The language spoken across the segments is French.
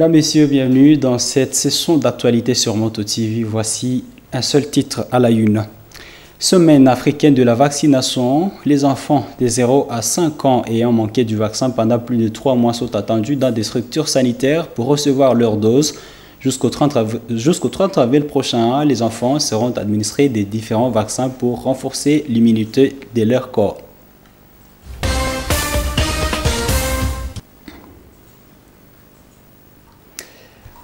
Mesdames, Messieurs, bienvenue dans cette session d'actualité sur Moto TV. Voici un seul titre à la une. Semaine africaine de la vaccination. Les enfants de 0 à 5 ans ayant manqué du vaccin pendant plus de 3 mois sont attendus dans des structures sanitaires pour recevoir leur dose. Jusqu'au 30 avril prochain, les enfants seront administrés des différents vaccins pour renforcer l'immunité de leur corps.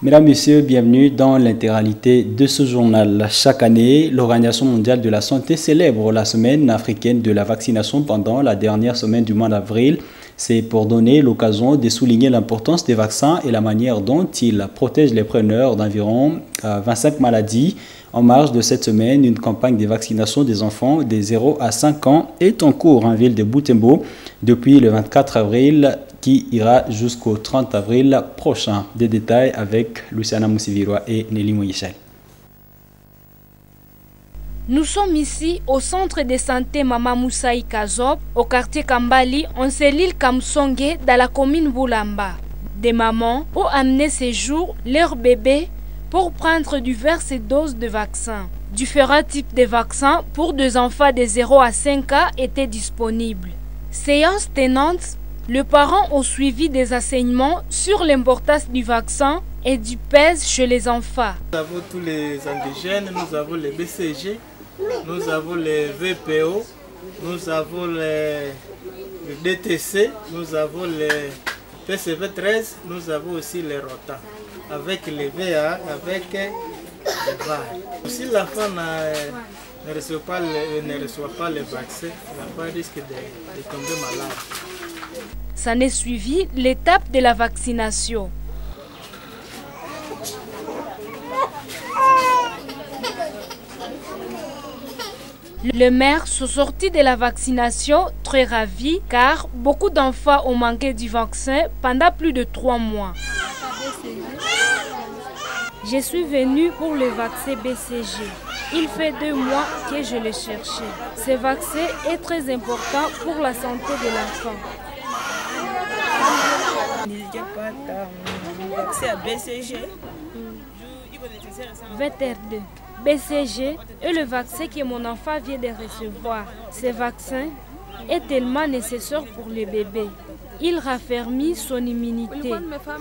Mesdames, Messieurs, bienvenue dans l'intégralité de ce journal. Chaque année, l'Organisation mondiale de la santé célèbre la semaine africaine de la vaccination pendant la dernière semaine du mois d'avril. C'est pour donner l'occasion de souligner l'importance des vaccins et la manière dont ils protègent les preneurs d'environ 25 maladies. En marge de cette semaine, une campagne de vaccination des enfants de 0 à 5 ans est en cours en ville de Butembo depuis le 24 avril qui ira jusqu'au 30 avril prochain. Des détails avec Luciana Moussiviroa et Nelly Moïchel. Nous sommes ici au centre de santé Mama Moussaï Kazop, au quartier Kambali, en cellule Kamsonge, dans la commune Boulamba. Des mamans ont amené ces jours leurs bébés pour prendre diverses doses de vaccins. Différents types de vaccins pour des enfants de 0 à 5 ans étaient disponibles. Séance tenante, les parents ont suivi des enseignements sur l'importance du vaccin et du PES chez les enfants. Nous avons tous les indigènes, nous avons les BCG, nous avons les VPO, nous avons les DTC, nous avons les PCV 13, nous avons aussi les ROTA, avec les VA, avec les VAR. Si l'enfant ne reçoit pas le vaccin, il n'a pas risque de tomber malade. S'en est suivi l'étape de la vaccination. Les mères sont sorties de la vaccination très ravies car beaucoup d'enfants ont manqué du vaccin pendant plus de 3 mois. Je suis venue pour le vaccin BCG. Il fait 2 mois que je le cherchais. Ce vaccin est très important pour la santé de l'enfant. VTR2. BCG est le vaccin que mon enfant vient de recevoir. Ce vaccin est tellement nécessaire pour le bébé. Il raffermit son immunité.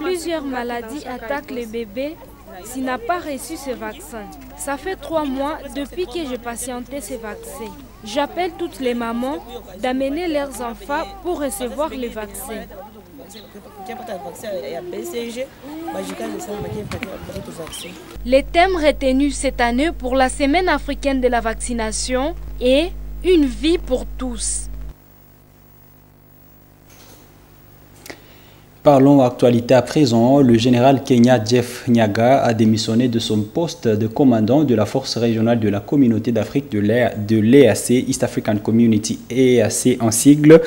Plusieurs maladies attaquent le bébé s'il n'a pas reçu ce vaccin. Ça fait 3 mois depuis que je patientais ce vaccin. J'appelle toutes les mamans d'amener leurs enfants pour recevoir le vaccin. Les thèmes retenus cette année pour la Semaine africaine de la vaccination est une vie pour tous. Parlons actualité à présent. Le général Kenya Jeff Nyaga a démissionné de son poste de commandant de la force régionale de la communauté d'Afrique de l'EAC, East African Community EAC en sigle.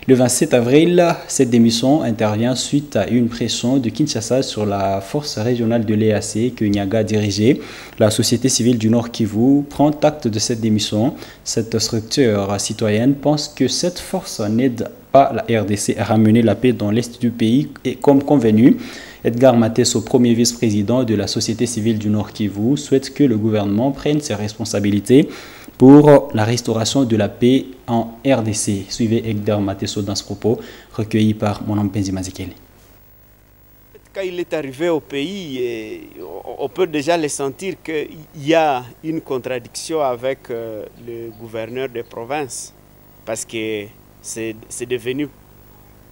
Le 27 avril, cette démission intervient suite à une pression de Kinshasa sur la force régionale de l'EAC que Nyaga dirigeait. La société civile du Nord Kivu prend acte de cette démission. Cette structure citoyenne pense que cette force n'aide pas la RDC à ramener la paix dans l'est du pays et comme convenu. Edgar Mateso, premier vice-président de la société civile du Nord Kivu, souhaite que le gouvernement prenne ses responsabilités pour la restauration de la paix en RDC. Suivez Edgar Mateso dans ce propos recueilli par mon homme Penzi Mazikeli. Quand il est arrivé au pays, on peut déjà le sentir qu'il y a une contradiction avec le gouverneur de province parce que c'est devenu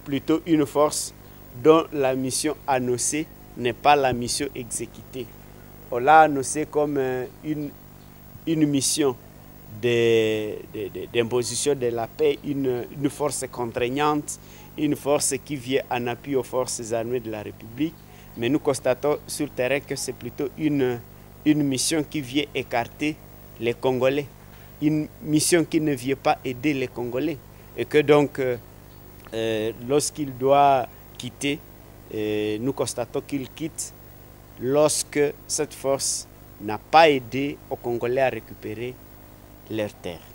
plutôt une force dont la mission annoncée n'est pas la mission exécutée. On l'a annoncé comme une mission d'imposition de la paix, une force contraignante, une force qui vient en appui aux forces armées de la République. Mais nous constatons sur le terrain que c'est plutôt une mission qui vient écarter les Congolais, une mission qui ne vient pas aider les Congolais. Et que donc, lorsqu'il doit quitter, nous constatons qu'il quitte lorsque cette force n'a pas aidé aux Congolais à récupérer leurs terres.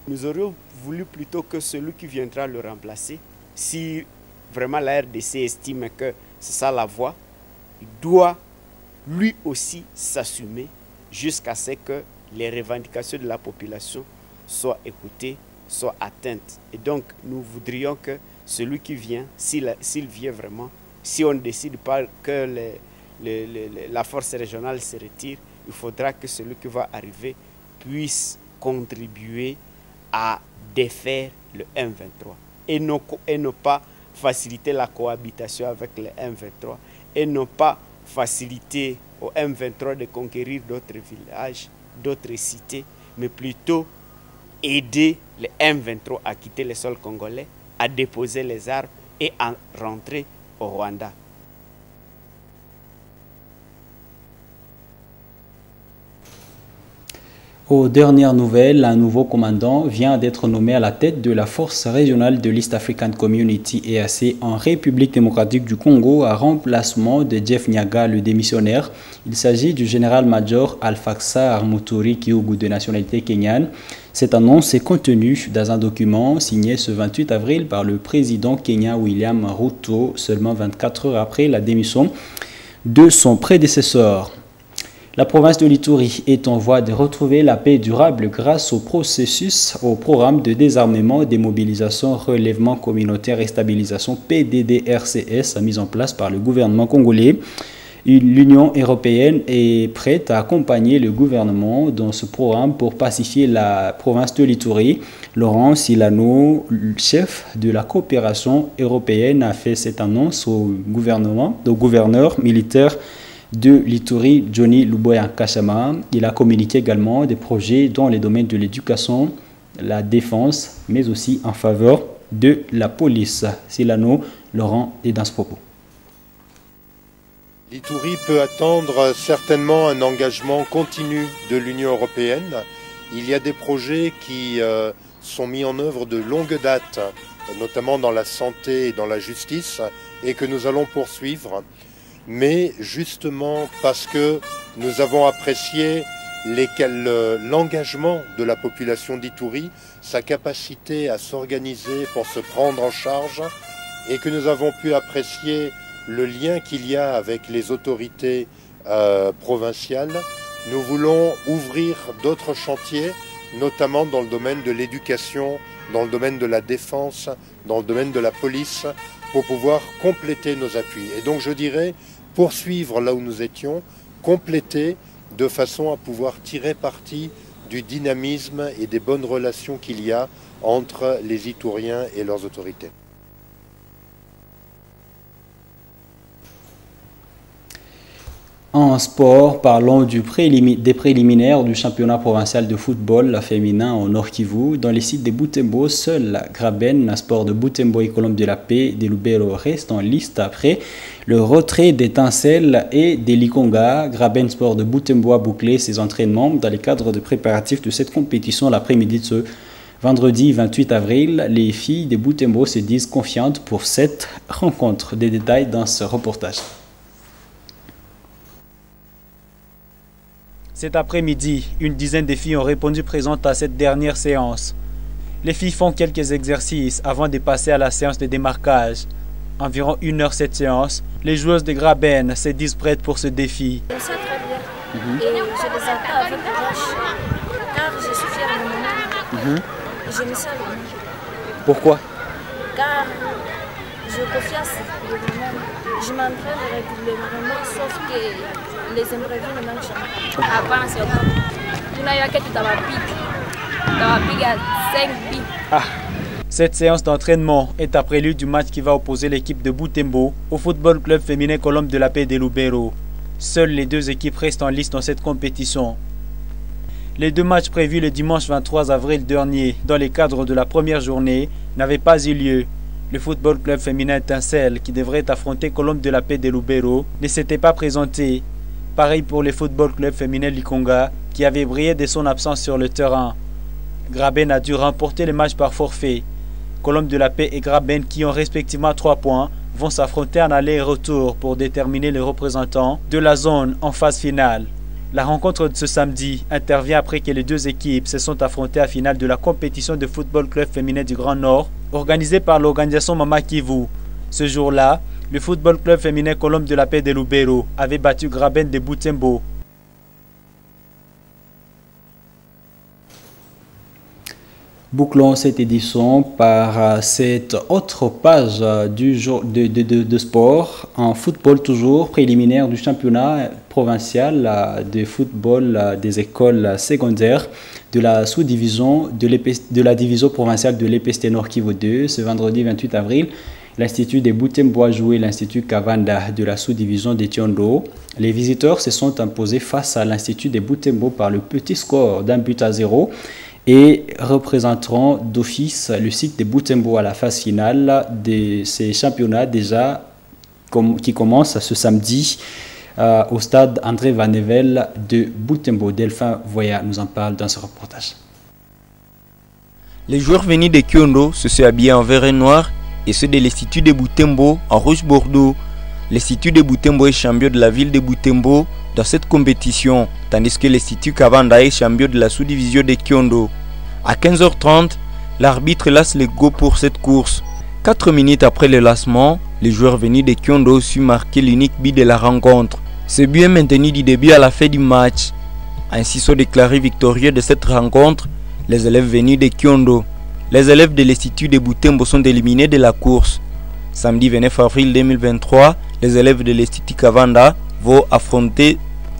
Nous aurions voulu plutôt que celui qui viendra le remplacer, si vraiment la RDC estime que c'est ça la voie, doit lui aussi s'assumer jusqu'à ce que les revendications de la population soient écoutées, soient atteintes. Et donc, nous voudrions que celui qui vient, s'il vient vraiment, si on ne décide pas que la force régionale se retire, il faudra que celui qui va arriver puisse contribuer à défaire le M23 et ne pas faciliter la cohabitation avec le M23 et ne pas faciliter au M23 de conquérir d'autres villages, d'autres cités, mais plutôt aider le M23 à quitter le sol congolais, à déposer les armes et à rentrer au Rwanda. Aux dernières nouvelles, un nouveau commandant vient d'être nommé à la tête de la force régionale de l'East African Community EAC en République démocratique du Congo à remplacement de Jeff Nyaga, le démissionnaire. Il s'agit du général-major Alfaxar Muturi Kiugu de nationalité kenyane. Cette annonce est contenue dans un document signé ce 28 avril par le président kenyan William Ruto, seulement 24 heures après la démission de son prédécesseur. La province de l'Ituri est en voie de retrouver la paix durable grâce au programme de désarmement, démobilisation, relèvement communautaire et stabilisation PDDRCS mis en place par le gouvernement congolais. L'Union européenne est prête à accompagner le gouvernement dans ce programme pour pacifier la province de l'Ituri. Laurent Silano, chef de la coopération européenne, a fait cette annonce au gouverneur militaire de l'Ituri, Johnny Luboya Kashama. Il a communiqué également des projets dans les domaines de l'éducation, la défense, mais aussi en faveur de la police. Silano, Laurent est dans ce propos. L'Ituri peut attendre certainement un engagement continu de l'Union européenne. Il y a des projets qui sont mis en œuvre de longue date, notamment dans la santé et dans la justice, et que nous allons poursuivre. Mais justement parce que nous avons apprécié l'engagement de la population d'Ituri, sa capacité à s'organiser pour se prendre en charge, et que nous avons pu apprécier le lien qu'il y a avec les autorités provinciales, nous voulons ouvrir d'autres chantiers, notamment dans le domaine de l'éducation, dans le domaine de la défense, dans le domaine de la police, pour pouvoir compléter nos appuis. Et donc je dirais poursuivre là où nous étions, compléter de façon à pouvoir tirer parti du dynamisme et des bonnes relations qu'il y a entre les Ituriens et leurs autorités. En sport, parlons des préliminaires du championnat provincial de football féminin au Nord Kivu. Dans les sites de Butembo, seul Graben Sport de Butembo et Colombe de la Paix de Lubero restent en liste après le retrait d'Étincelle et des Likonga. Graben Sport de Butembo a bouclé ses entraînements dans le cadre de préparatifs de cette compétition l'après-midi de ce vendredi 28 avril. Les filles de Butembo se disent confiantes pour cette rencontre. Des détails dans ce reportage. Cet après-midi, une dizaine de filles ont répondu présentes à cette dernière séance. Les filles font quelques exercices avant de passer à la séance de démarquage. Environ 1 heure cette séance, les joueuses de Graben se disent prêtes pour ce défi. Je me sens très bien et je les attends avec courage car je suis fière de moi-même et je me sens bien. Pourquoi? Car j'ai confiance en moi-même. Je m'entraîne régulièrement sauf que les imprévus ne manquent jamais. Hapana, sio tunaiwake tutawapiga 5 buts. Cette séance d'entraînement est un prélude du match qui va opposer l'équipe de Butembo au Football Club féminin Colombe de la Paix de Lubero. Seules les deux équipes restent en lice dans cette compétition. Les deux matchs prévus le dimanche 23 avril dernier dans le cadre de la première journée n'avaient pas eu lieu. Le Football Club féminin Étincelle, qui devrait affronter Colombe de la Paix de Lubero, ne s'était pas présenté. Pareil pour le Football Club féminin Likonga, qui avait brillé de son absence sur le terrain. Graben a dû remporter le match par forfait. Colombe de la Paix et Graben, qui ont respectivement 3 points, vont s'affronter en aller et retour pour déterminer les représentants de la zone en phase finale. La rencontre de ce samedi intervient après que les deux équipes se sont affrontées à la finale de la compétition de Football Club féminin du Grand Nord, organisée par l'organisation Mama Kivu. Ce jour-là, Le football club féminin Colombe de la Paix de Lubero avait battu Graben de Butembo. Bouclons cette édition par cette autre page du jour de sport. En football toujours, préliminaire du championnat provincial de football des écoles secondaires de la sous-division de la division provinciale de l'EPST Nord Kivu 2. Ce vendredi 28 avril, l'Institut de Butembo a joué l'Institut Kavanda de la sous-division de Tiondo. Les visiteurs se sont imposés face à l'Institut de Butembo par le petit score d'1-0 et représenteront d'office le site de Butembo à la phase finale de ces championnats qui commence ce samedi au stade André Van Nevel de Butembo. Delphin Voya nous en parle dans ce reportage. Les joueurs venus de Kiondo se sont habillés en vert et noir et ceux de l'Institut de Butembo en rouge bordeaux. L'Institut de Butembo est champion de la ville de Butembo dans cette compétition, tandis que l'Institut Kavanda est champion de la sous-division de Kiondo. À 15h30, l'arbitre lance le go pour cette course. 4 minutes après le lancement, les joueurs venus de Kiondo ont su marquer l'unique but de la rencontre. Ce but est maintenu du début à la fin du match. Ainsi sont déclarés victorieux de cette rencontre les élèves venus de Kiondo. Les élèves de l'Institut de Butembo sont éliminés de la course. Samedi 29 avril 2023, les élèves de l'Institut Kavanda vont affronter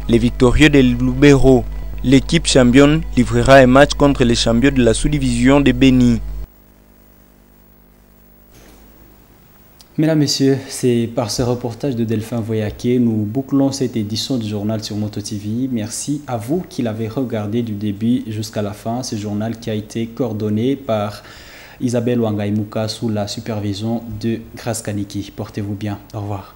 les victorieux de Lubero. L'équipe championne livrera un match contre les champions de la sous-division de Beni. Mesdames, Messieurs, c'est par ce reportage de Delphin Voya que nous bouclons cette édition du journal sur Moto TV. Merci à vous qui l'avez regardé du début jusqu'à la fin. Ce journal qui a été coordonné par Isabelle Wangaimuka sous la supervision de Grace Kaniki. Portez-vous bien. Au revoir.